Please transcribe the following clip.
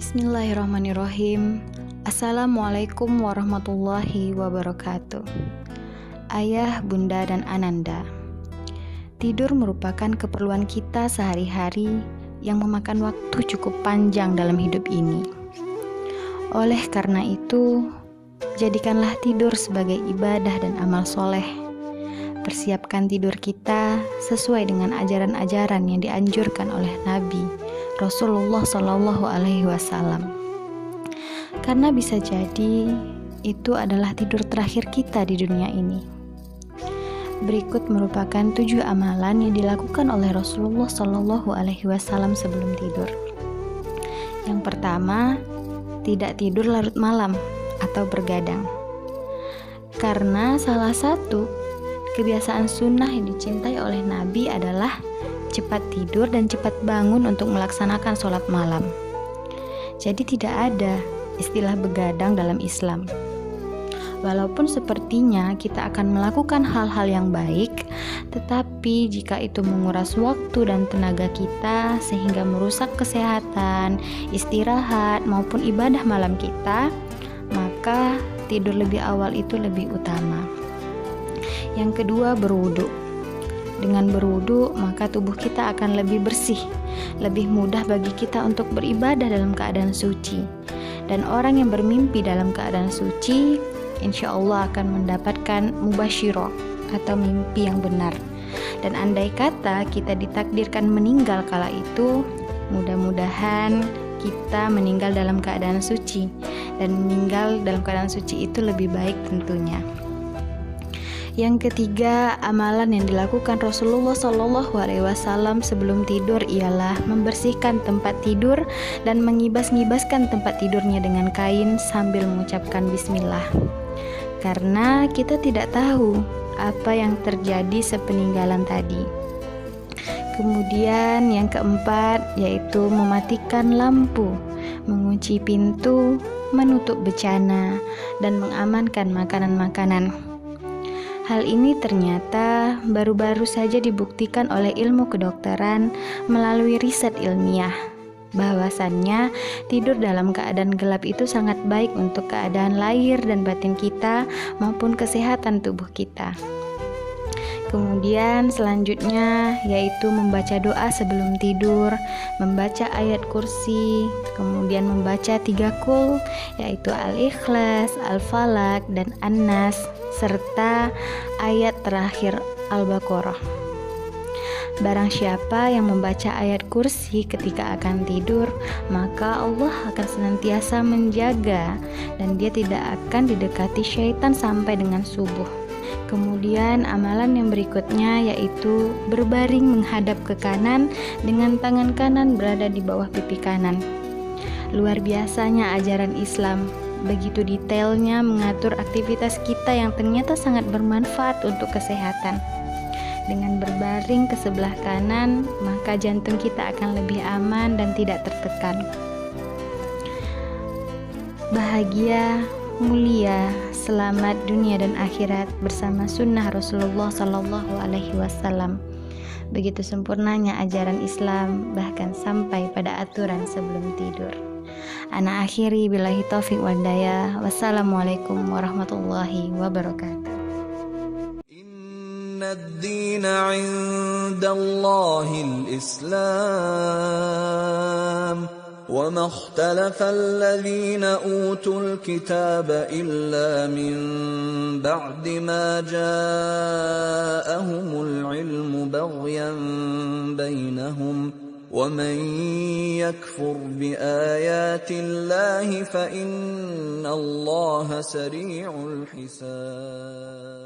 Bismillahirrahmanirrahim. Assalamualaikum warahmatullahi wabarakatuh. Ayah, bunda, dan ananda, tidur merupakan keperluan kita sehari-hari yang memakan waktu cukup panjang dalam hidup ini. Oleh karena itu, jadikanlah tidur sebagai ibadah dan amal soleh. Persiapkan tidur kita sesuai dengan ajaran-ajaran yang dianjurkan oleh Nabi Rasulullah Shallallahu Alaihi Wasallam. Karena bisa jadi itu adalah tidur terakhir kita di dunia ini. Berikut merupakan 7 amalan yang dilakukan oleh Rasulullah Shallallahu Alaihi Wasallam sebelum tidur. Yang pertama, tidak tidur larut malam atau bergadang. Karena salah satu kebiasaan sunnah yang dicintai oleh Nabi adalah cepat tidur dan cepat bangun untuk melaksanakan sholat malam. Jadi tidak ada istilah begadang dalam Islam. Walaupun sepertinya kita akan melakukan hal-hal yang baik, tetapi jika itu menguras waktu dan tenaga kita sehingga merusak kesehatan, istirahat maupun ibadah malam kita, maka tidur lebih awal itu lebih utama. Yang kedua, berwudu. Dengan berwudu, maka tubuh kita akan lebih bersih, lebih mudah bagi kita untuk beribadah dalam keadaan suci. Dan orang yang bermimpi dalam keadaan suci, insya Allah akan mendapatkan mubasyirah atau mimpi yang benar. Dan andai kata kita ditakdirkan meninggal kala itu, mudah-mudahan kita meninggal dalam keadaan suci. Dan meninggal dalam keadaan suci itu lebih baik tentunya. Yang ketiga, amalan yang dilakukan Rasulullah Shallallahu Alaihi Wasallam sebelum tidur ialah membersihkan tempat tidur dan mengibas-ngibaskan tempat tidurnya dengan kain sambil mengucapkan Bismillah. Karena kita tidak tahu apa yang terjadi sepeninggalan tadi. Kemudian yang keempat yaitu mematikan lampu, mengunci pintu, menutup bencana, dan mengamankan makanan-makanan. Hal ini ternyata baru-baru saja dibuktikan oleh ilmu kedokteran melalui riset ilmiah, bahwasannya tidur dalam keadaan gelap itu sangat baik untuk keadaan lahir dan batin kita maupun kesehatan tubuh kita. Kemudian selanjutnya yaitu membaca doa sebelum tidur, membaca ayat kursi, kemudian membaca 3 qul yaitu Al-Ikhlas, Al-Falaq, dan An-Nas, serta ayat terakhir Al-Baqarah. Barang siapa yang membaca ayat kursi ketika akan tidur, maka Allah akan senantiasa menjaga dan dia tidak akan didekati syaitan sampai dengan subuh. Kemudian amalan yang berikutnya yaitu berbaring menghadap ke kanan dengan tangan kanan berada di bawah pipi kanan. Luar biasanya ajaran Islam, begitu detailnya mengatur aktivitas kita yang ternyata sangat bermanfaat untuk kesehatan. Dengan berbaring ke sebelah kanan, maka jantung kita akan lebih aman dan tidak tertekan. Bahagia, mulia, selamat dunia dan akhirat bersama sunnah Rasulullah Sallallahu Alaihi Wasallam. Begitu sempurnanya ajaran Islam, bahkan sampai pada aturan sebelum tidur. Ana akhiri billahi taufiq wal hidayah. Wassalamualaikum warahmatullahi wabarakatuh. الدين عند الله الإسلام وما اختلف الذين أوتوا الكتاب إلا من بعد ما جاءهم العلم بغيا بينهم ومن يكفر بآيات الله فإن الله سريع الحساب.